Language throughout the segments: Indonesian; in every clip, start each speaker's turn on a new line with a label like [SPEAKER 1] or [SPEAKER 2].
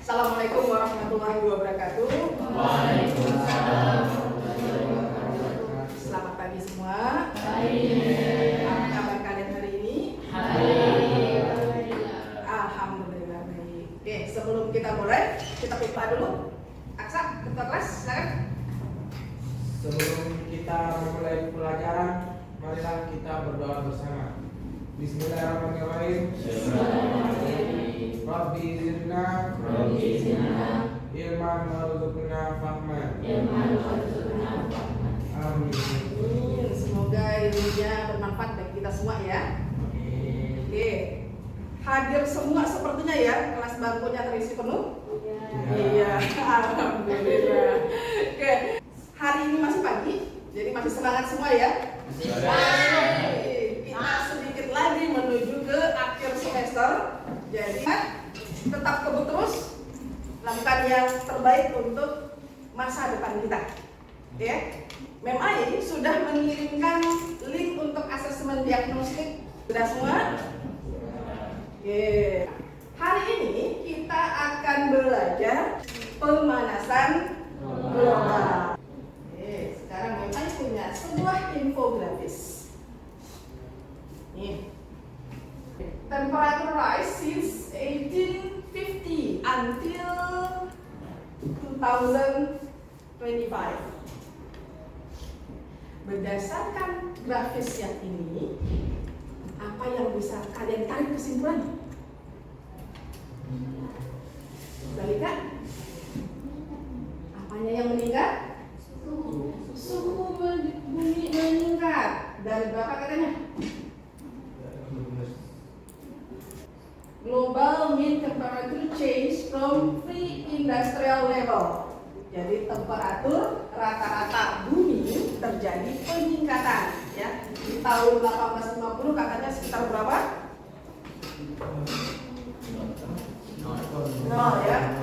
[SPEAKER 1] Assalamualaikum warahmatullahi wabarakatuh.
[SPEAKER 2] Waalaikumsalam.
[SPEAKER 1] Selamat pagi semua.
[SPEAKER 2] Baik.
[SPEAKER 1] Apa kabar kalian hari ini?
[SPEAKER 2] Baik.
[SPEAKER 1] Alhamdulillah baik. Oke, sebelum kita mulai, kita berdoa dulu. Aksa, ketua kelas, silakan.
[SPEAKER 3] Sebelum kita memulai pelajaran, marilah kita berdoa bersama. Bismillahirrahmanirrahim. Rabbi zidna ilman warzuqna fahman. Amin.
[SPEAKER 1] Semoga ilmunya bermanfaat bagi kita semua ya. Oke, hadir semua sepertinya ya. Kelas bangkunya terisi penuh. Iya, alhamdulillah. Oke, hari ini masih pagi, jadi masih semangat semua ya. Kita sedikit lagi menuju ke akhir semester. Jadi tetap kebut terus, lakukan yang terbaik untuk masa depan kita. Ya, MEMAI sudah mengirimkan link untuk asesmen diagnostik. Sudah semua? Oke. Hari ini kita akan belajar pemanasan global. Oke, sekarang MEMAI punya sebuah infografis. Nih. Temperature rise since 1850 until 2025. Berdasarkan grafis yang ini, apa yang bisa kalian tarik kesimpulan? Balika? Apanya yang meningkat? Suhu bumi meningkat. Dari berapa katanya? Global mean temperature change from pre-industrial level. Jadi temperatur rata-rata bumi terjadi peningkatan ya. Di tahun 1850 katanya sekitar berapa? 0 ya.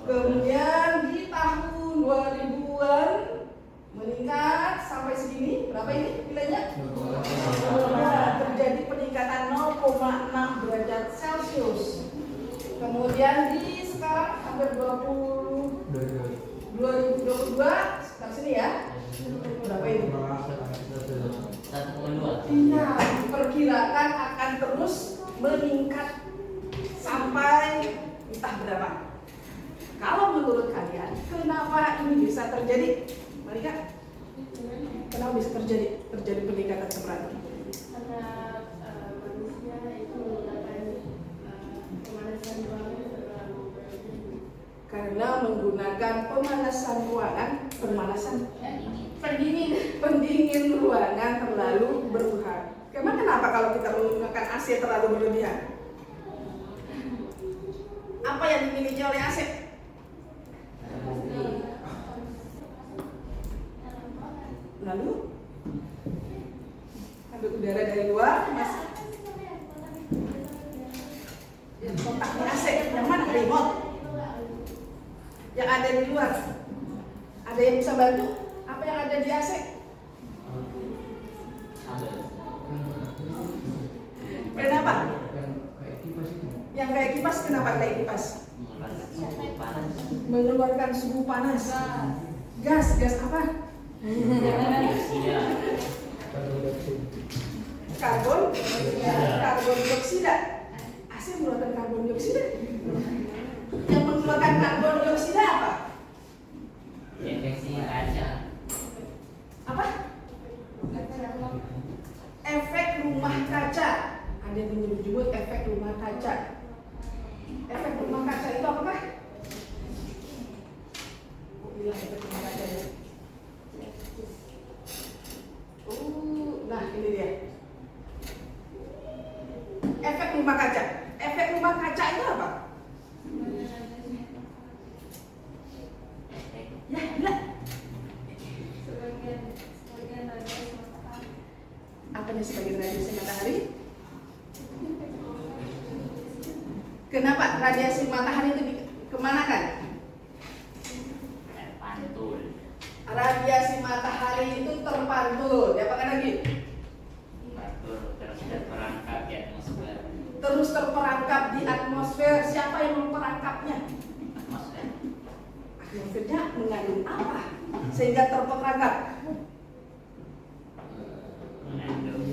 [SPEAKER 1] Kemudian di tahun 2000-an meningkat sampai segini. Berapa ini nilainya? Terjadi peningkatan 0,6 derajat Celcius. Kemudian di sekarang hampir 2022 sekitar sini ya. Berapa ini?
[SPEAKER 2] 1,2.
[SPEAKER 1] Iya, diperkirakan akan terus meningkat sampai entah berapa. Kalau menurut kalian, kenapa ini bisa terjadi? Marika, kenapa bisa terjadi peningkatan temperatur?
[SPEAKER 4] Karena manusia itu menggunakan pemanasan ruangan terlalu berlebihan.
[SPEAKER 1] Karena menggunakan pendingin ruangan terlalu berlebihan. Kenapa kalau kita menggunakan AC terlalu berlebihan? Apa yang dimiliki oleh AC? Lalu ambil udara dari luar, masuk kontaknya AC. Yang mana? Remote. Yang ada di luar. Ada yang bisa bantu? Apa yang ada di AC? Kenapa? Yang kayak kipas, kenapa kayak kipas? Mengeluarkan suhu panas. Gas apa? Karbon dioksida. AC mengeluarkan karbon dioksida. Yang mengeluarkan karbon dioksida apa?
[SPEAKER 2] Infeksi kaca.
[SPEAKER 1] Apa? Efek rumah kaca. Ada yang menyebut efek rumah kaca. Efek rumah kaca itu apakah? Bilang efek rumah kaca ya. Nah ini dia. Efek rumah kaca. Efek rumah kaca itu apa? Ya, gila.
[SPEAKER 4] Sebagian radiasi matahari.
[SPEAKER 1] Apanya sebagian radiasi matahari? Kenapa radiasi matahari itu kemana kan?
[SPEAKER 2] Pantul.
[SPEAKER 1] Radiasi matahari itu terpantul. Diapakan lagi?
[SPEAKER 2] Pantul terus terperangkap di atmosfer.
[SPEAKER 1] Terus terperangkap di atmosfer. Siapa yang memperangkapnya? Maksudnya mengandung apa sehingga terperangkap?
[SPEAKER 2] Mengandung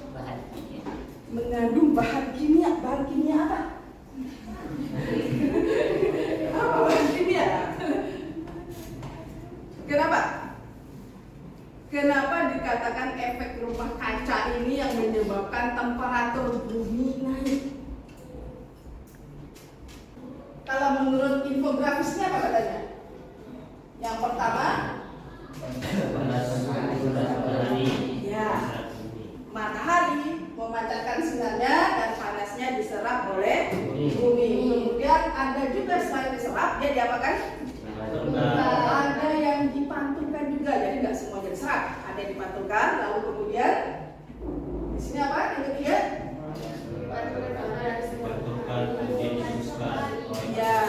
[SPEAKER 2] bahan kimia.
[SPEAKER 1] Mengandung bahan kimia. Bahan kimia apa? Apa bahan kimia? Kenapa? Kenapa dikatakan efek rumah kaca ini yang menyebabkan temperatur bumi naik? Kalau menurut infografisnya apa katanya? Yang pertama, ya, matahari memancarkan sinarnya dan panasnya diserap oleh bumi. Kemudian ada juga selain diserap, dia diapakan? Ada yang dipantulkan juga, jadi nggak semuanya diserap. Ada yang dipantulkan, lalu kemudian di sini apa? Yang ketiga? Ya,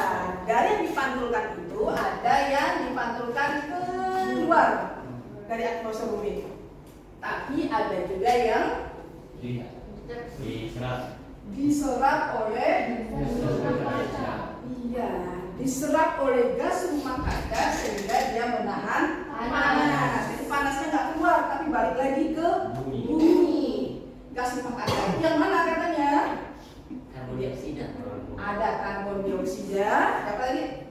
[SPEAKER 1] dari yang dipantulkan itu ada yang dipantulkan keluar dari atmosfer bumi. Tapi ada juga yang diserap oleh diserap oleh gas rumah kaca sehingga dia menahan panas. Jadi panasnya nggak keluar tapi balik lagi ke bumi. Gas rumah kaca itu yang mana katanya?
[SPEAKER 2] Karbon dioksida.
[SPEAKER 1] Ada karbon dioksida, apa lagi?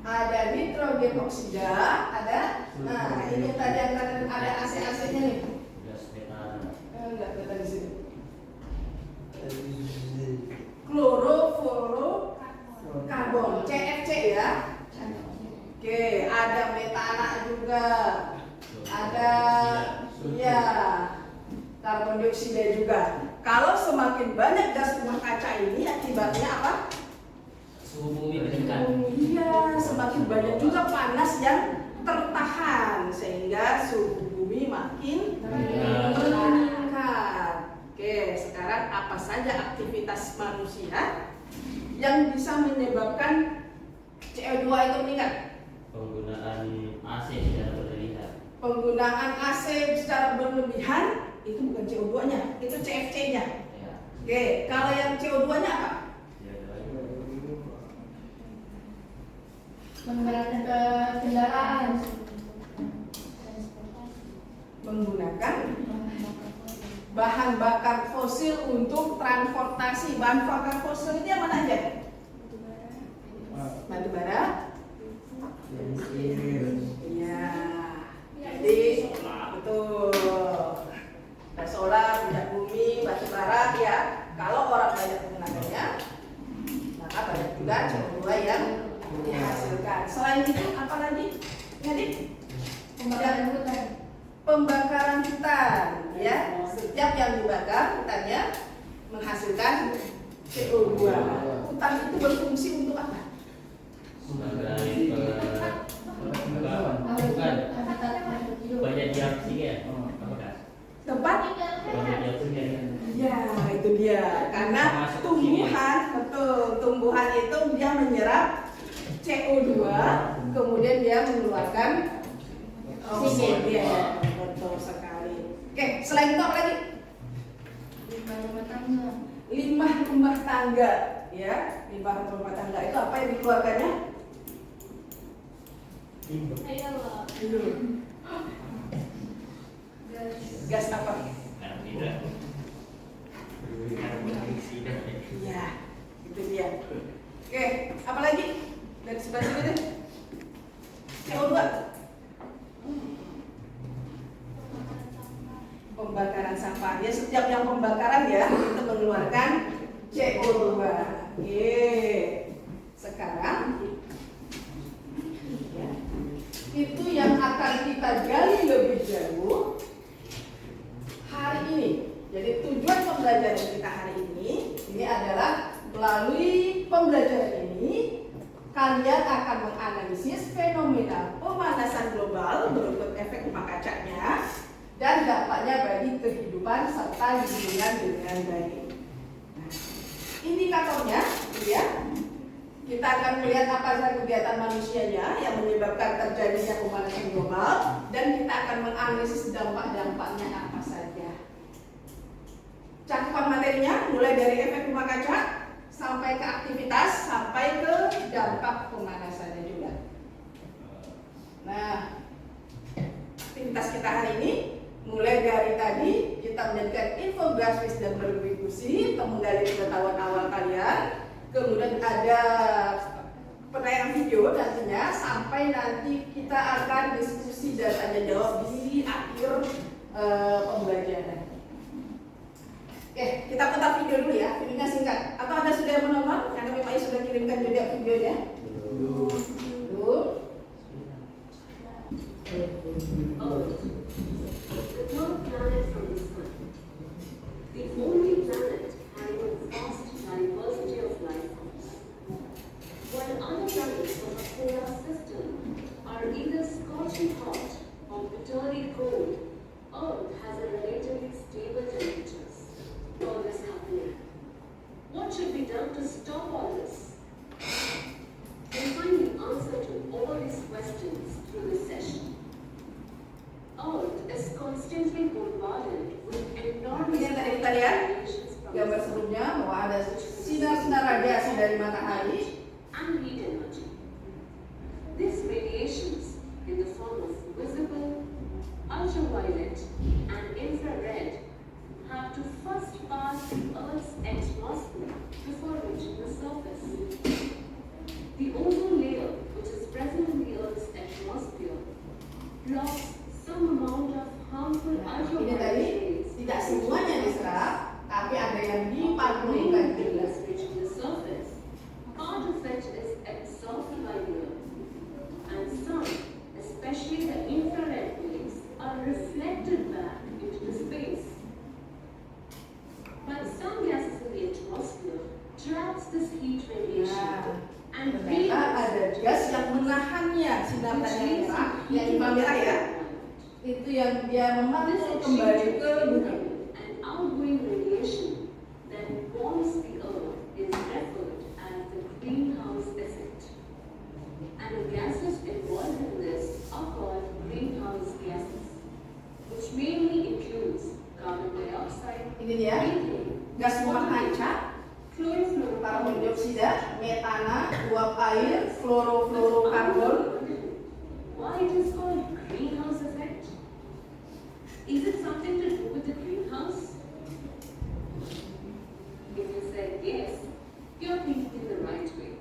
[SPEAKER 1] Ada nitrogen oksida, ada. Nah, ini tadi yang ada AC-AC-nya nih. Enggak kelihatan di sini. Klorofluorokarbon, CFC ya. Oke, ada metana juga. Ada ya karbon dioksida juga. Kalau semakin banyak gas rumah kaca ini akibatnya apa?
[SPEAKER 2] Suhu bumi meningkat.
[SPEAKER 1] Iya, semakin banyak juga panas yang tertahan sehingga suhu bumi makin meningkat. Oke, sekarang apa saja aktivitas manusia yang bisa menyebabkan CO2 itu meningkat?
[SPEAKER 2] Penggunaan AC secara berlebihan.
[SPEAKER 1] Penggunaan AC secara berlebihan itu bukan CO2-nya, itu CFC-nya.
[SPEAKER 2] Ya.
[SPEAKER 1] Oke, kalau yang CO2-nya apa?
[SPEAKER 4] Menggunakan kendaraan.
[SPEAKER 1] Menggunakan bahan bakar fosil untuk transportasi. Bahan bakar fosil itu yang mana aja? Batu bara. Iya. Jadi betul. Ada solar, minyak bumi, batu bara ya. Kalau orang banyak menggunakannya, maka banyak juga CO2 yang dihasilkan. Selain itu apa lagi? Jadi
[SPEAKER 4] Pembakaran hutan.
[SPEAKER 1] pembakaran hutan ya. Setiap yang dibakar hutannya menghasilkan CO2. Hutan itu berfungsi untuk apa?
[SPEAKER 2] Sebagai
[SPEAKER 4] Bukan. Habitat makhluk hidup.
[SPEAKER 2] banyak dioksigen. Apakah?
[SPEAKER 1] Tempat
[SPEAKER 2] Banyak dioksigen.
[SPEAKER 1] ya itu dia. Karena tumbuhan, betul, tumbuhan itu dia menyerap CO2, kemudian dia mengeluarkan oksigen. Ya, betul sekali. Oke, selain itu apa lagi?
[SPEAKER 4] Limbah rumah tangga.
[SPEAKER 1] Limbah rumah tangga, ya. Limbah rumah tangga itu apa yang dikeluarkannya? Gas apa?
[SPEAKER 2] Karbohidrat. Karbon dioksida.
[SPEAKER 1] Iya, itu dia. Oke, apa lagi? Dari sebelah sini deh. CO2. Pembakaran sampah. Ya, setiap yang pembakaran ya itu mengeluarkan CO2. Oke. Sekarang ya, itu yang akan kita gali lebih jauh hari ini. Jadi tujuan pembelajaran kita hari ini adalah melalui pembelajaran ini kalian akan menganalisis fenomena pemanasan global berikut efek rumah kacanya dan dampaknya bagi kehidupan serta lingkungan dengan baik. Nah, indikatornya, ya, kita akan melihat apa saja kegiatan manusianya yang menyebabkan terjadinya pemanasan global dan kita akan menganalisis dampak-dampaknya apa saja. Cakupan materinya mulai dari efek rumah kaca sampai ke aktivitas sampai ke kita hari ini. Mulai dari tadi kita menjadikan infografis dan berdiskusi untuk menggali pengetahuan awal kalian. Kemudian ada pertanyaan video nantinya sampai nanti kita akan diskusi dan tanya jawab di akhir pembelajaran. Oke, kita putar video dulu ya. Videonya singkat. Atau Anda sudah menonton? Karena memang sudah kirimkan juga videonya. Belum.
[SPEAKER 5] The third planet from the sun, the only planet having a vast diversity of life forms. While other planets of our solar system are either scorching hot or bitterly cold, Earth has a relatively stable temperatures. All this happening. What should be done to stop all this? We'll find the answer to all these questions through this session. Earth is constantly bombarded with enormous
[SPEAKER 1] Ini yang tadi kita lihat
[SPEAKER 5] radiations from
[SPEAKER 1] gambar
[SPEAKER 5] the sun
[SPEAKER 1] sebelumnya bahwa ada sinar-sinar radiasi dari matahari.
[SPEAKER 5] and heat energy. These radiations, in the form of visible, ultraviolet, and infrared, have to first pass the Earth's atmosphere before reaching the surface. The ozone layer, which is present in the Earth's atmosphere, blocks some amount of harmful
[SPEAKER 1] Ini
[SPEAKER 5] ultraviolet
[SPEAKER 1] tadi
[SPEAKER 5] rays.
[SPEAKER 1] tidak semuanya diserap, tapi ada yang dipantulkan juga.
[SPEAKER 5] Is reaching the surface. Part of it is absorbed by the Earth, and some, especially the infrared waves, are reflected back into the space. But some gases in the atmosphere traps this heat radiation
[SPEAKER 1] Nah,
[SPEAKER 5] and
[SPEAKER 1] ternyata ada gas yang menahannya sinar tadi merah, yang inframerah ya. Itu yang dia memantul kembali ke bumi.
[SPEAKER 5] and outgoing radiation that warms the earth is referred as the greenhouse effect. And the gases involved in this are called greenhouse gases, which mainly includes carbon dioxide,
[SPEAKER 1] Ini dia
[SPEAKER 5] methane,
[SPEAKER 1] gas rumah kaca, karbon
[SPEAKER 5] chlorofluorocarbon,
[SPEAKER 1] dioksida, metana, uap air, klorofluorokarbon.
[SPEAKER 5] Why it is called greenhouse effect? Is it something to do with the greenhouse? If you said yes, you're thinking in the right way.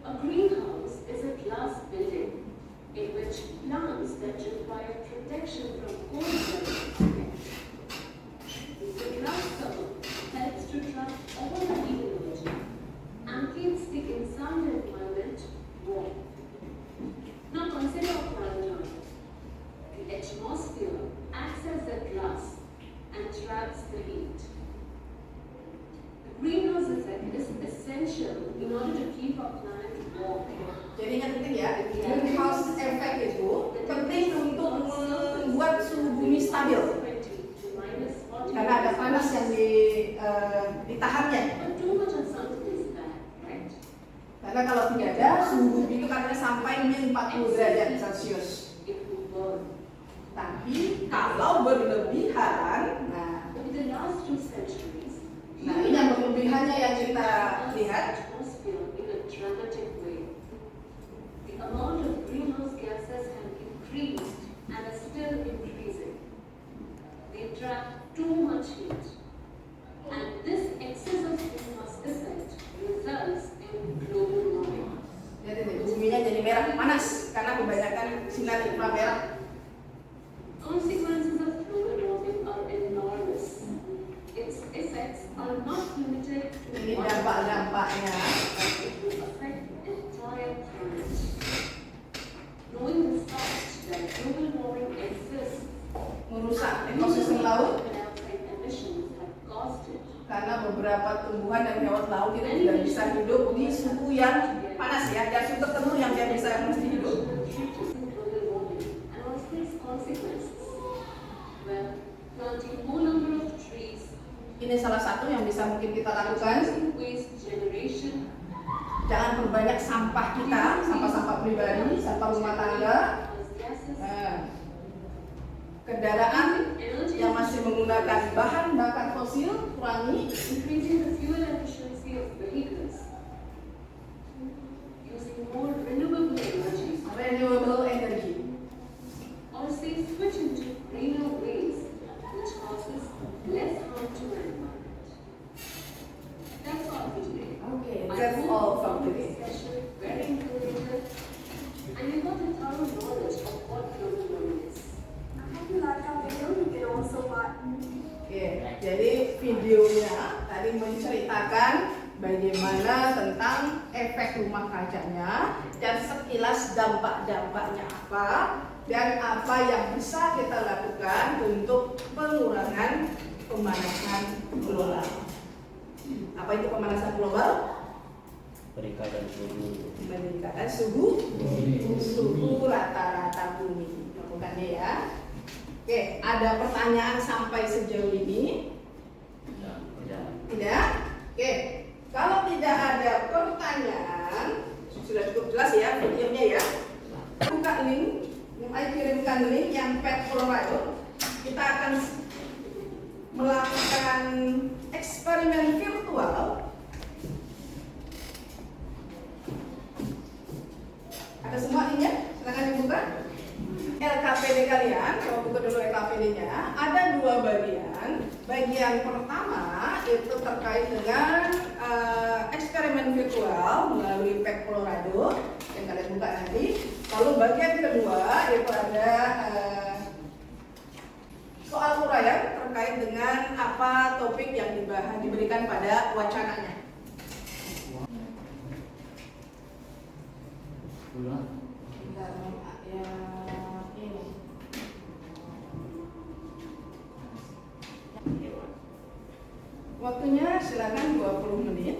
[SPEAKER 5] A greenhouse is a glass building in which plants that require protection from cold weather are kept. The glass cover helps to trap all the heat energy and keeps the inside environment warm. Now consider a planetarium. The atmosphere acts as the glass and traps the heat. The greenhouse effect is essential in order to keep our planet warm.
[SPEAKER 1] Jadi yang penting ya, greenhouse effect itu penting untuk membuat suhu bumi stabil. Karena ada panas yang ditahannya.
[SPEAKER 5] But too much of something is bad, right?
[SPEAKER 1] Karena kalau tidak ada, suhu bumi itu katanya sampai min 40 derajat Celcius.
[SPEAKER 5] It will burn.
[SPEAKER 1] Tapi kalau berlebihan,
[SPEAKER 5] Over the last 2 centuries,
[SPEAKER 1] nah ini yang berlebihannya yang kita lihat.
[SPEAKER 5] atmosphere in a dramatic way. The amount of greenhouse gases have increased and are still increasing. They trap too much heat, and this excess of greenhouse effect results in global warming.
[SPEAKER 1] Lihat ini, buminya jadi merah panas karena kebanyakan sinar inframerah.
[SPEAKER 5] Consequences of global warming are enormous. Its effects are not limited to
[SPEAKER 1] Ini
[SPEAKER 5] one
[SPEAKER 1] dampak-dampaknya.
[SPEAKER 5] but it will affect the entire planet. Knowing the fact that global warming exists,
[SPEAKER 1] Merusak ekosistem laut
[SPEAKER 5] carbon dioxide emissions have caused it.
[SPEAKER 1] karena beberapa tumbuhan dan hewan laut itu tidak bisa hidup di suhu yang panas ya, ada suhu tertentu yang dia bisa mesti hidup.
[SPEAKER 5] Global warming and also its consequences. Well, planting more number of trees,
[SPEAKER 1] Ini salah satu yang bisa mungkin kita lakukan.
[SPEAKER 5] reducing waste generation,
[SPEAKER 1] Jangan perbanyak sampah kita, sampah-sampah pribadi, sampah rumah tangga,
[SPEAKER 5] gases,
[SPEAKER 1] kendaraan
[SPEAKER 5] energy
[SPEAKER 1] yang masih menggunakan bahan bakar fosil kurangi,
[SPEAKER 5] increasing the fuel efficiency of vehicles, using more renewable energy,
[SPEAKER 1] renewable energy.
[SPEAKER 5] or
[SPEAKER 1] menceritakan bagaimana tentang efek rumah kacanya dan sekilas dampak-dampaknya apa dan apa yang bisa kita lakukan untuk pengurangan pemanasan global. Apa itu pemanasan global?
[SPEAKER 2] Peningkatan
[SPEAKER 1] suhu rata-rata bumi. Lakukannya ya. Oke, ada pertanyaan sampai sejauh ini? Tidak? Oke, kalau tidak ada pertanyaan, sudah cukup jelas ya videonya ya. Buka link, mulai kirimkan link yang Pet Colorado. Kita akan melakukan eksperimen virtual. Ada semua linknya? Silahkan dibuka. LKPD kalian, coba buka dulu LKPD-nya. Ada dua bagian. Bagian pertama itu terkait dengan eksperimen virtual melalui Pet Colorado yang kalian buka nanti. Lalu bagian kedua itu ada soal uraian terkait dengan apa topik yang diberikan pada wacananya. Waktunya silakan 20 menit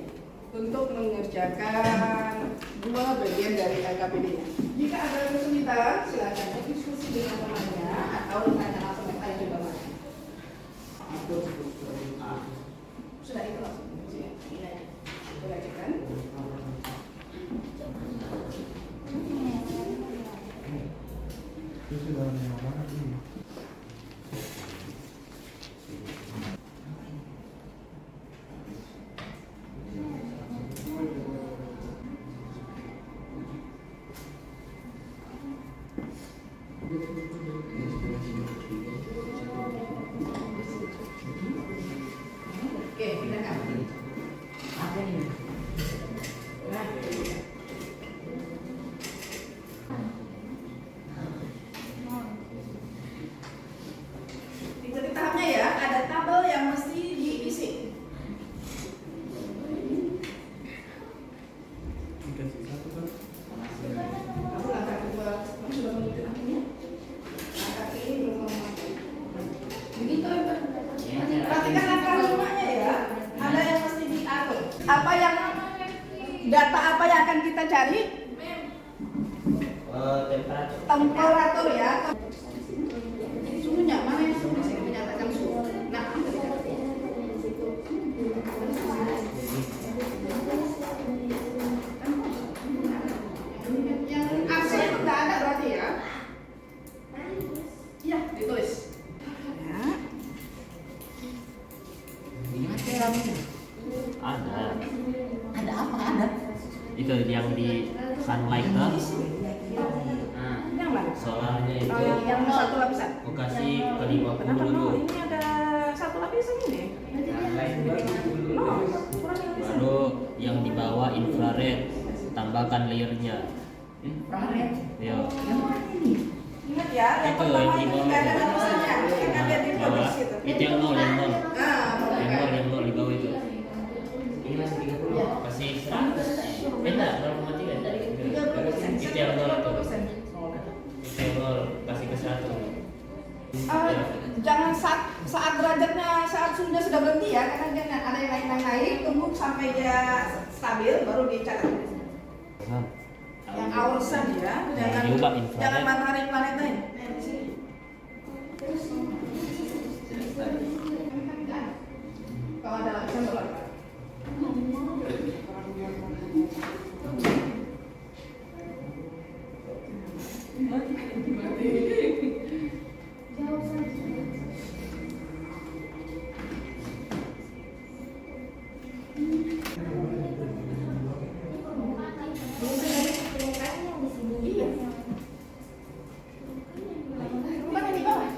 [SPEAKER 1] untuk mengerjakan dua bagian dari LKPD-nya. Jika ada kesulitan, silakan diskusi dengan temannya atau tanya langsung ke saya juga mas. Sudah itu langsung. Ini aja. Boleh kan?
[SPEAKER 3] Itu sudah mana ini?
[SPEAKER 1] Oke, silakan. Apa ini? Nah, ikuti tahapnya ya. Ada tabel yang mesti diisi. Kamu langkah kedua, kamu sudah mengikuti tahapnya? Langkah ini belum memakai.
[SPEAKER 4] Begitu ya.
[SPEAKER 1] Perhatikan langkah limanya ya. Ada yang mesti diatur. Apa yang data apa yang akan kita cari? Temperatur ya. Suhunya mana yang suhu? Saya menyatakan suhu. Nah, yang absen itu tidak ada berarti ya? Iya, ditulis. Ya.
[SPEAKER 2] Ada
[SPEAKER 4] apa? Ada.
[SPEAKER 2] itu yang di sunlight tuh. Nah,
[SPEAKER 1] Yang mana?
[SPEAKER 2] solarnya itu
[SPEAKER 1] Oh, yang satu lapisan.
[SPEAKER 2] aku kasih ke 50
[SPEAKER 1] Kenapa
[SPEAKER 2] dulu.
[SPEAKER 1] no? Ini ada satu lapisan ini. No, kurang lapisan.
[SPEAKER 2] Baru yang di bawah infrared, tambahkan layernya. Yo.
[SPEAKER 1] Ingat ya, yang
[SPEAKER 2] Itu
[SPEAKER 1] pertama
[SPEAKER 2] yang di
[SPEAKER 1] itu
[SPEAKER 2] bawah.
[SPEAKER 1] tidak ada lapisannya. Yang ada di
[SPEAKER 2] Bawah.
[SPEAKER 1] bawah situ.
[SPEAKER 2] Itu yang nol, yang nol.
[SPEAKER 1] Nah,
[SPEAKER 2] Yang nol di bawah itu. Ini masih 30. Kasih 100. Beda 0,3 tadi. Itu yang nol itu. Itu yang nol, kasih ke 100.
[SPEAKER 1] Jangan saat derajatnya, saat suhunya sudah berhenti ya, karena dia ada yang naik, tunggu sampai dia stabil, baru dicatat. Yang hour sun ya,
[SPEAKER 2] diubah infrared.
[SPEAKER 1] jangan matahari planet lain. Nah, di sini. Kalau ada lapisan keluar. Iya. Bukan yang di bawah.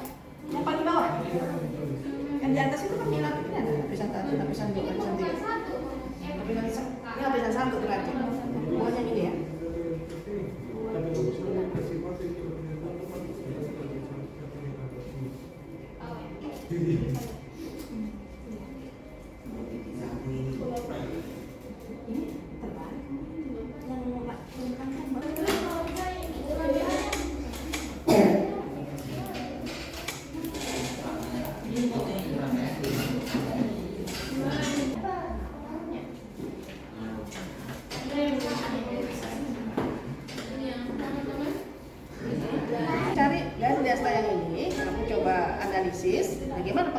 [SPEAKER 1] Yang paling bawah. Yang di atas itu kan di lapisan ada lapisan 1, lapisan 2, lapisan 3. Lapisan 1 berarti. Pokoknya ini ya.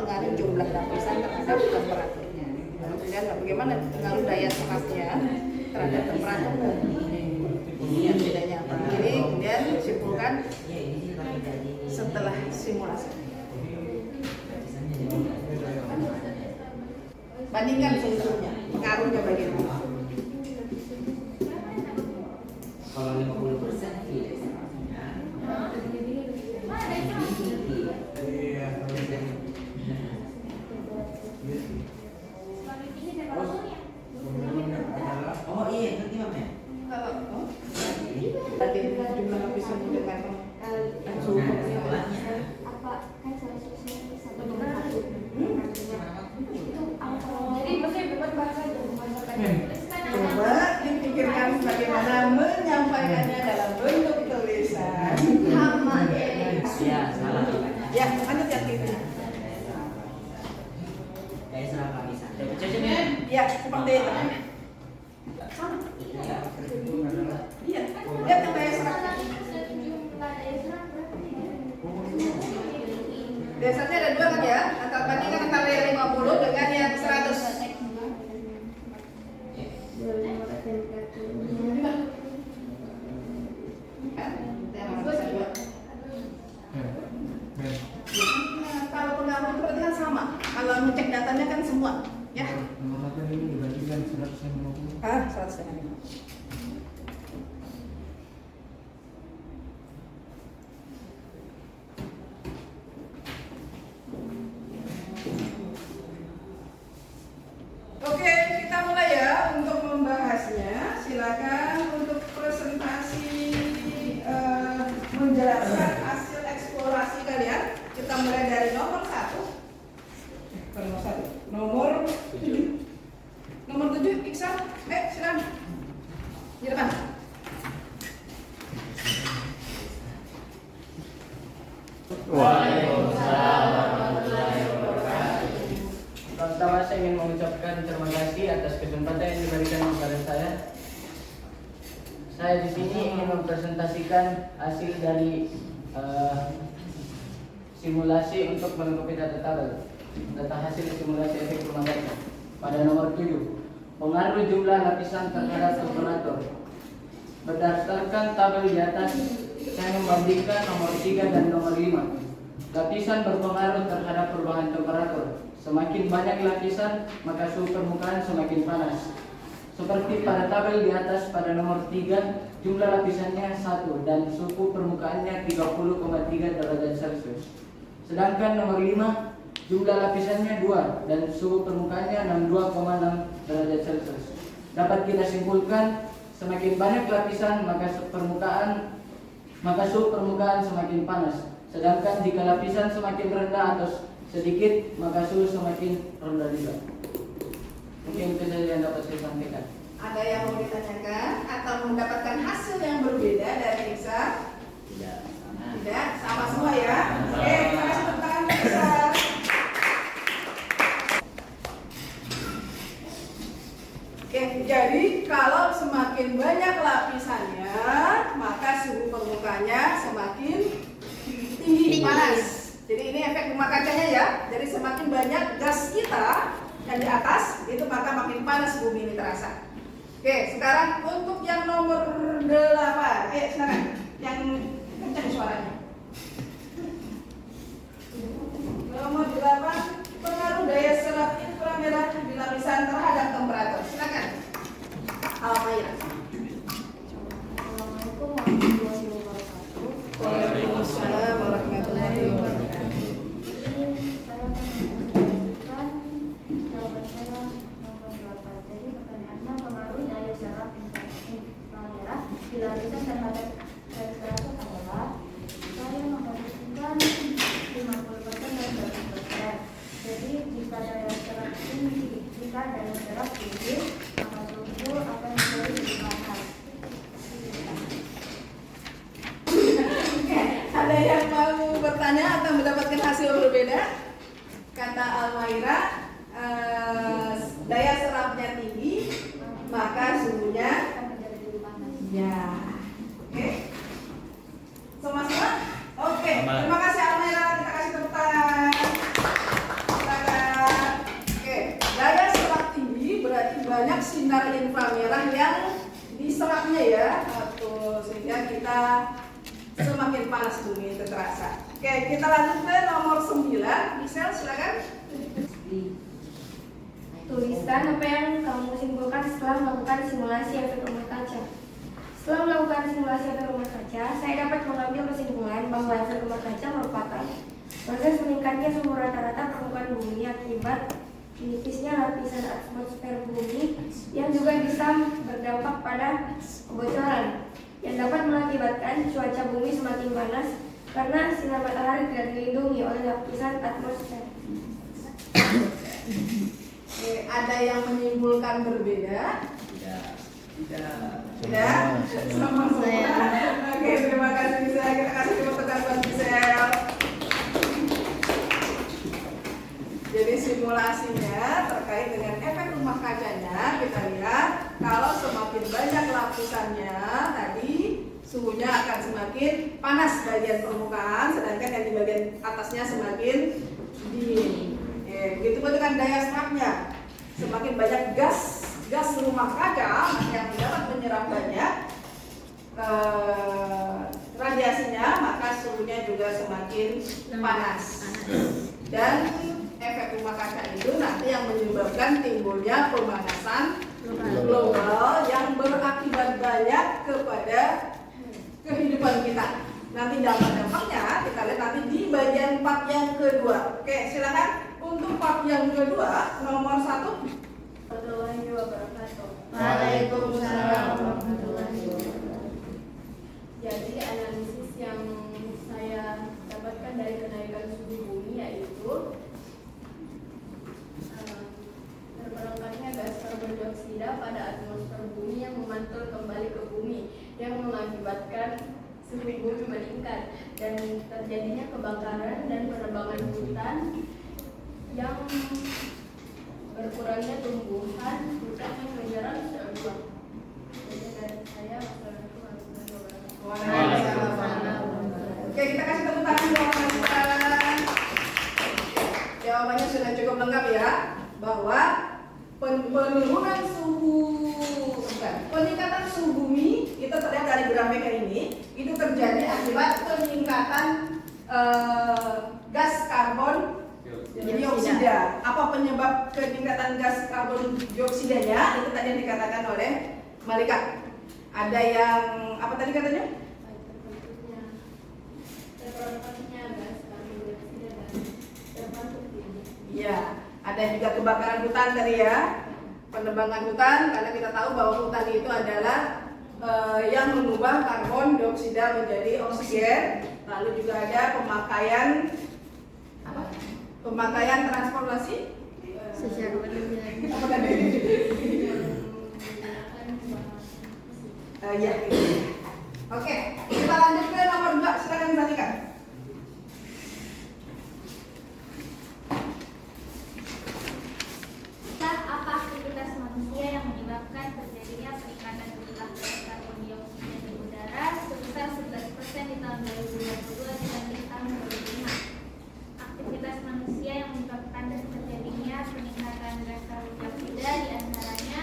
[SPEAKER 1] mempengaruhi jumlah lapisan terhadap temperaturnya. Kemudian bagaimana pengaruh daya serapnya terhadap temperatur. Ini yang bedanya apa? Jadi kemudian disimpulkan setelah simulasi. Bandingkan solusinya, pengaruhnya bagaimana?
[SPEAKER 2] Kalau 50% tidak serapnya.
[SPEAKER 6] Oh iya, ngerti Mam ya?
[SPEAKER 1] Tadi jumlah lapisan dengan suhu
[SPEAKER 6] Salahnya.
[SPEAKER 4] Apa kan salah satunya 1,1 itu apa? Jadi maksudnya bukan bahasa
[SPEAKER 1] coba dipikirkan bagaimana menyampaikannya dalam bentuk tulisan.
[SPEAKER 4] Sama
[SPEAKER 2] Ya, salah.
[SPEAKER 1] Ya, lanjut ya gitu.
[SPEAKER 6] Kayak serap lapisan.
[SPEAKER 2] Dapat cocoknya?
[SPEAKER 1] Ya, seperti itu. Sama. Iya, lihat yang daya serap. Biasanya ada dua kan ya, antara bandingkan antara yang 50 dengan yang 100. Kalau pengaruh itu berarti kan sama. Kalau ngecek datanya kan semua, ya.
[SPEAKER 3] Nomor 8 ini dibandingkan 150.
[SPEAKER 1] 100 dengan 5. Oke, kita mulai ya untuk membahasnya. Silakan untuk presentasi menjelaskan hasil eksplorasi kalian. Kita mulai dari nomor 1. Nomor 1. Nomor 7. Nomor 7, Iksan. Silakan. Di depan.
[SPEAKER 7] Pertama saya ingin mengucapkan terima kasih atas kesempatan yang diberikan kepada saya. Saya di sini ingin mempresentasikan hasil dari simulasi untuk melengkapi data tabel. Data hasil simulasi efek rumah kaca. Pada nomor 7, pengaruh jumlah lapisan terhadap temperatur. Berdasarkan tabel di atas, saya membandingkan nomor 3 dan nomor 5. Lapisan berpengaruh terhadap perubahan temperatur. Semakin banyak lapisan, maka suhu permukaan semakin panas. Seperti pada tabel di atas pada nomor 3, jumlah lapisannya 1 dan suhu permukaannya 30,3 derajat Celcius. Sedangkan nomor 5, jumlah lapisannya 2 dan suhu permukaannya 62,6 derajat Celcius. Dapat kita simpulkan, semakin banyak lapisan, maka suhu permukaan semakin panas. Sedangkan jika lapisan semakin rendah atau sedikit, maka suhu semakin rendah juga. Mungkin itu saja yang dapat saya sampaikan.
[SPEAKER 1] Ada yang mau ditanyakan atau mendapatkan hasil yang berbeda dari Iksan?
[SPEAKER 2] Tidak sama.
[SPEAKER 1] Tidak, sama semua ya. Oke, kita kasih tepuk tangan untuk Iksan. Oke, jadi kalau semakin banyak lapisannya, maka suhu permukaannya semakin tinggi panas. Jadi ini efek rumah kacanya ya. Jadi semakin banyak gas kita yang di atas, itu maka makin panas bumi ini terasa. Oke, sekarang untuk yang nomor 8. Silakan. Yang kencang suaranya. Nomor 8, pengaruh daya serap inframerah di lapisan terhadap temperatur. Silakan. Almaira.
[SPEAKER 4] Assalamualaikum warahmatullahi wabarakatuh.
[SPEAKER 1] Waalaikumsalam warahmatullahi wabarakatuh.
[SPEAKER 4] Ini saya akan menjelaskan jawaban saya nomor 8. Jadi pertanyaannya pengaruh daya serap inframerah di lapisan terhadap temperatur adalah saya membandingkan 50% dan 100%. Jadi jika daya serap tinggi, maka suhu akan menjadi lebih panas.
[SPEAKER 1] Ada yang mau bertanya atau mendapatkan hasil berbeda? Kata Almaira, daya serapnya tinggi, maka suhunya
[SPEAKER 4] Akan menjadi lebih panas.
[SPEAKER 1] ya. Oke. Sama-sama? Oke.
[SPEAKER 2] Sama.
[SPEAKER 1] Terima kasih Almaira, kita kasih tepuk tangan. inframerah yang diserapnya ya, atau sehingga kita semakin panas bumi itu terasa. Oke, kita lanjut ke nomor 9. Michelle, silakan.
[SPEAKER 4] Tuliskan apa yang kamu simpulkan setelah melakukan simulasi efek rumah kaca. Setelah melakukan simulasi efek rumah kaca, saya dapat mengambil kesimpulan bahwa efek rumah kaca merupakan proses meningkatnya suhu rata-rata permukaan bumi akibat menipisnya lapisan atmosfer bumi yang juga bisa berdampak pada kebocoran yang dapat mengakibatkan cuaca bumi semakin panas karena sinar matahari tidak dilindungi oleh lapisan atmosfer.
[SPEAKER 1] Oke, ada yang menyimpulkan berbeda? Tidak? Sama saya. Oke, terima kasih Michelle. Kita kasih tepuk tangan buat Michelle. Jadi simulasinya terkait dengan efek rumah kacanya, kita lihat kalau semakin banyak lapisannya tadi suhunya akan semakin panas bagian permukaan, sedangkan yang di bagian atasnya semakin dingin. Begitu pun dengan daya serapnya, semakin banyak gas rumah kaca yang dapat menyerap banyak radiasinya, maka suhunya juga semakin panas. Dan efek rumah kaca itu nanti yang menyebabkan timbulnya pemanasan global yang berakibat banyak kepada kehidupan kita. Nanti dampak-dampaknya kita lihat nanti di bagian part yang kedua. Oke, silakan untuk part yang kedua nomor 1.
[SPEAKER 4] Warahmatullahi wabarakatuh.
[SPEAKER 1] Waalaikumsalam warahmatullahi wabarakatuh.
[SPEAKER 4] Jadi analisis yang saya dapatkan dari kenaikan suhu bumi yaitu terberangkatnya gas karbon dioksida pada atmosfer bumi yang memantul kembali ke bumi yang mengakibatkan suhu bumi meningkat dan terjadinya kebakaran dan penebangan hutan yang berkurangnya tumbuhan hutan yang menyerap CO2. Jadi dari saya wassalamualaikum warahmatullahi wabarakatuh.
[SPEAKER 1] Waalaikumsalam. Oke, kita kasih tepuk tangan buat Michelle. Jawabannya sudah cukup lengkap ya, bahwa penurunan peningkatan suhu bumi itu terlihat dari grafik ini, itu terjadi akibat peningkatan gas karbon dioksida. Apa penyebab peningkatan gas karbon dioksidanya? Itu tadi yang dikatakan oleh Malika. Ada yang apa tadi katanya?
[SPEAKER 4] Terberangkatnya gas karbon dioksida dan termasuk ini.
[SPEAKER 1] Iya, ada juga kebakaran hutan tadi ya, penebangan hutan, karena kita tahu bahwa hutan itu adalah yang mengubah karbon dioksida menjadi oksigen. Lalu juga ada pemakaian transportasi
[SPEAKER 4] Secara berlebihan.
[SPEAKER 1] apa tadi? Ya. Oke, kita lanjut ke nomor 2, silakan dilanjutkan.
[SPEAKER 8] Apa aktivitas manusia yang menyebabkan terjadinya peningkatan jumlah gas karbon dioksida di udara sebesar 11% di tahun 2022 dibanding tahun 2005? Aktivitas manusia yang menyebabkan terjadinya peningkatan gas karbon dioksida diantaranya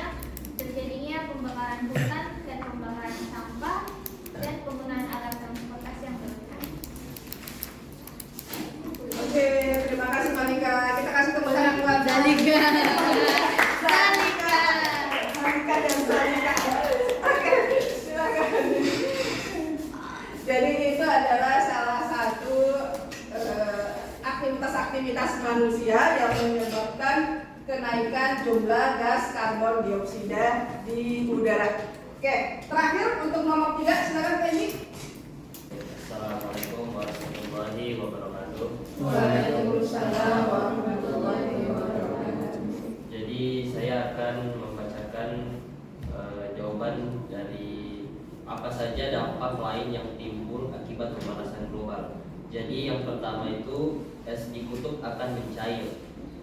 [SPEAKER 8] terjadinya pembakaran hutan dan pembakaran sampah dan penggunaan alat transportasi yang berlebihan.
[SPEAKER 1] Oke, terima kasih Malika. Kita kasih tepuk tangan buat Malika dan Salika. Oke, silakan. Jadi itu adalah salah satu aktivitas manusia yang menyebabkan kenaikan jumlah gas karbon dioksida di udara. Oke, terakhir untuk nomor 3, silakan Kenny.
[SPEAKER 2] Assalamualaikum warahmatullahi wabarakatuh.
[SPEAKER 1] Waalaikumsalam warahmatullahi wabarakatuh.
[SPEAKER 2] Jadi saya akan membacakan jawaban dari apa saja dampak lain yang timbul akibat pemanasan global. Jadi yang pertama itu es di kutub akan mencair,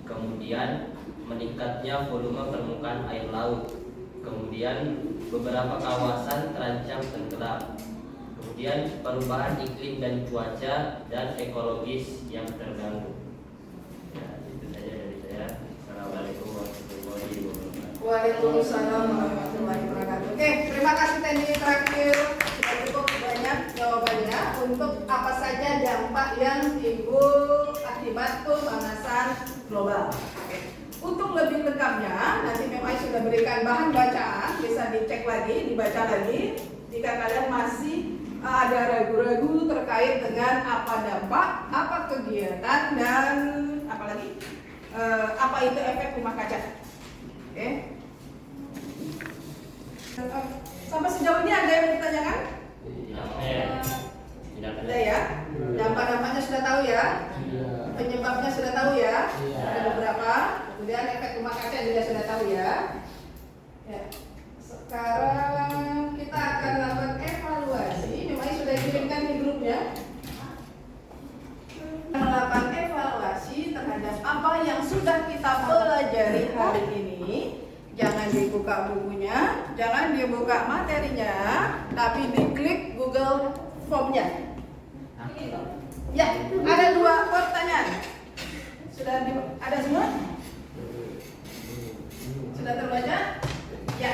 [SPEAKER 2] kemudian meningkatnya volume permukaan air laut, kemudian beberapa kawasan terancam tenggelam, kemudian perubahan iklim dan cuaca dan ekologis yang terganggu. Ya, itu saja dari saya. Assalamualaikum warahmatullahi wabarakatuh.
[SPEAKER 1] Waalaikumsalam warahmatullahi untuk apa saja dampak yang timbul akibat pemanasan global. Oke. Untuk lebih lengkapnya, nanti memang sudah berikan bahan bacaan, bisa dicek lagi, dibaca lagi. Jika kalian masih ada ragu-ragu terkait dengan apa dampak, apa kegiatan, dan apa lagi, apa itu efek rumah kaca. Oke. Sampai sejauh ini ada yang ditanyakan?
[SPEAKER 2] Tidak
[SPEAKER 1] Ada ya? Dampak-dampaknya sudah tahu ya?
[SPEAKER 3] Iya.
[SPEAKER 1] Penyebabnya sudah tahu ya?
[SPEAKER 3] Iya.
[SPEAKER 1] Ada beberapa. Kemudian efek rumah kaca juga sudah tahu ya? Ya. Sekarang kita akan lakukan evaluasi. Memang sudah dikirimkan di grupnya. Melakukan evaluasi terhadap apa yang sudah kita pelajari hari ini. Jangan dibuka bukunya, jangan dibuka materinya, tapi diklik Google Form-nya. Ya, ada 2 pertanyaan. Sudah ada semua? Sudah terbaca? Ya.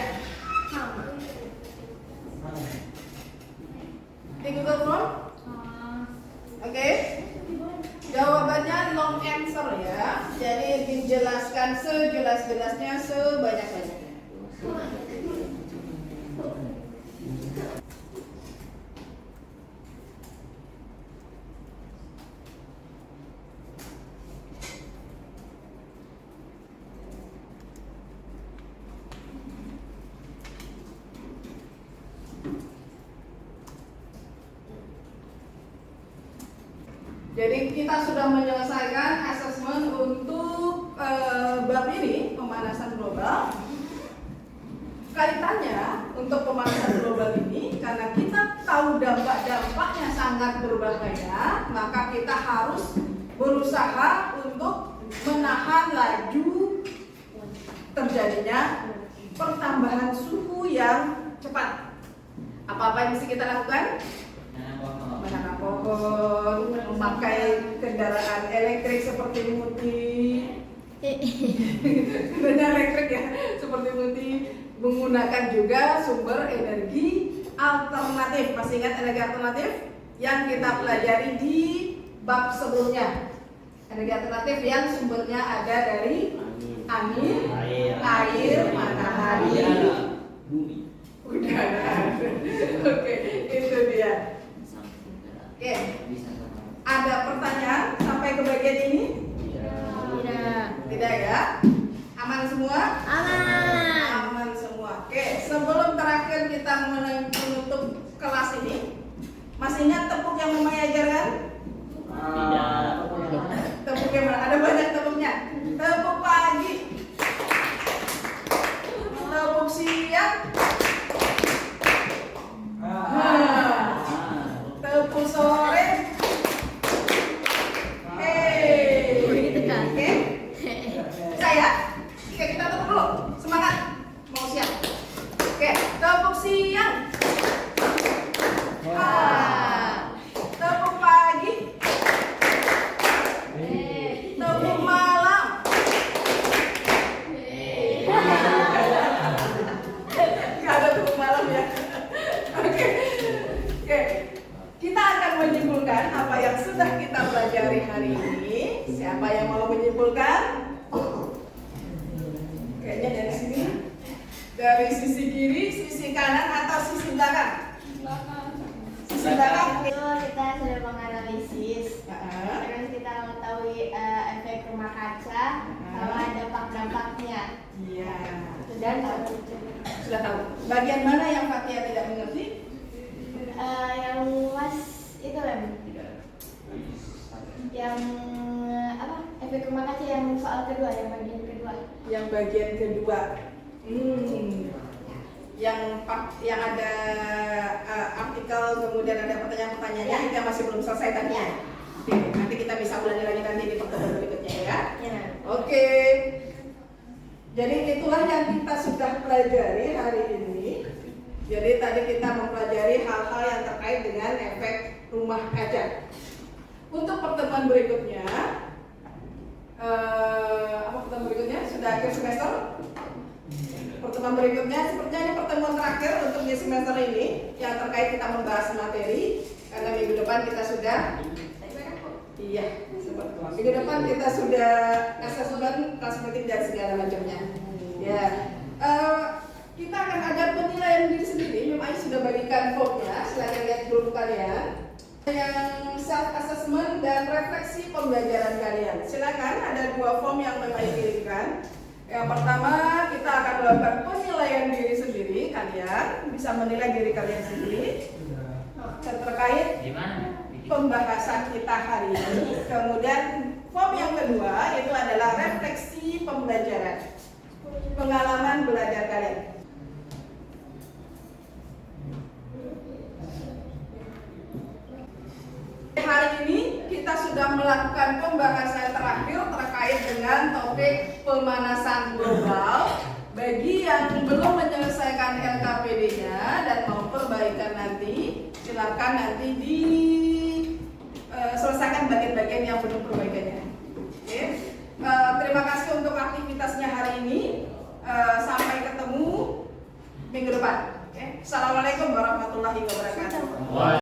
[SPEAKER 1] Di Google Form? Oke. Jawabannya long answer ya. Jadi dijelaskan sejelas-jelasnya, sebanyak-banyaknya. Jadi kita sudah menyelesaikan asesmen untuk bab ini, pemanasan global. Kaitannya untuk pemanasan global ini, karena kita tahu dampak-dampaknya sangat berbahaya, maka kita harus berusaha untuk menahan laju terjadinya pertambahan suhu yang cepat. Apa-apa yang mesti kita lakukan? Menanam pohon, memakai kendaraan elektrik seperti Muti, kendaraan elektrik ya, seperti Muti, menggunakan juga sumber energi alternatif. Masih ingat energi alternatif yang kita pelajari di bab sebelumnya? Energi alternatif yang sumbernya ada dari angin, air, matahari, udara. Oke, itu dia. Oke, ada pertanyaan sampai ke bagian ini? Tidak ya? Aman semua? Aman semua. Oke, sebelum terakhir kita menutup kelas ini, masih ingat tepuk yang Mama ajarkan? Tepuk yang mana? Ada banyak tepuknya. Tepuk pagi, tepuk siang, tepuk sore. Hei, oke? Saya, oke, kita tepuk dulu. Semangat, mau siap. Oke, tepuk siang. Tepuk pagi. Tepuk malam. Gak ada tepuk malam ya. Oke. Oke. Kita akan menyimpulkan apa yang sudah kita pelajari hari ini. Siapa yang mau menyimpulkan? Kayaknya dari sini. Dari sisi kiri, sisi kanan, atau sisi belakang? Sisi belakang.
[SPEAKER 4] Itu kita sudah menganalisis, terus kita mengetahui efek rumah kaca sama dampak-dampaknya.
[SPEAKER 1] Iya.
[SPEAKER 4] Dan
[SPEAKER 1] Sudah tahu. Bagian mana yang Fatia tidak mengerti?
[SPEAKER 4] yang luas itu kan, yang apa? Efek rumah kaca yang soal kedua, yang bagian kedua.
[SPEAKER 1] Yang bagian kedua. Yang ada artikel, kemudian ada pertanyaan-pertanyaannya yang masih belum selesai tadi. Oke, nanti kita bisa ulangi lagi nanti di pertemuan berikutnya ya.
[SPEAKER 4] Ya.
[SPEAKER 1] Oke. Jadi itulah yang kita sudah pelajari hari ini. Jadi tadi kita mempelajari hal-hal yang terkait dengan efek rumah kaca. Untuk pertemuan berikutnya, apa pertemuan berikutnya? Sudah akhir semester. Pertemuan berikutnya, sepertinya ini pertemuan terakhir untuk di semester ini yang terkait kita membahas materi. Karena minggu depan kita sudah iya, minggu depan kita sudah asesmen, kelas meeting dan segala macamnya. Ya, kita akan ada penilaian diri sendiri. Memang sudah bagikan formnya, silahkan lihat grup kalian. Yang self assessment dan refleksi pembelajaran kalian. Silakan, ada 2 form yang memang dikirimkan. Yang pertama, kita akan melakukan penilaian diri sendiri. Kalian bisa menilai diri kalian sendiri terkait pembahasan kita hari ini. Kemudian form yang kedua itu adalah refleksi pembelajaran, pengalaman belajar kalian. Hari ini kita sudah melakukan pembahasan terakhir terkait dengan topik pemanasan global. Bagi yang belum menyelesaikan LKPD-nya dan mau perbaikan nanti, silakan nanti diselesaikan bagian-bagian yang belum perbaikannya. Oke. Terima kasih untuk aktivitasnya hari ini. Sampai ketemu minggu depan. Oke. Assalamualaikum warahmatullahi wabarakatuh.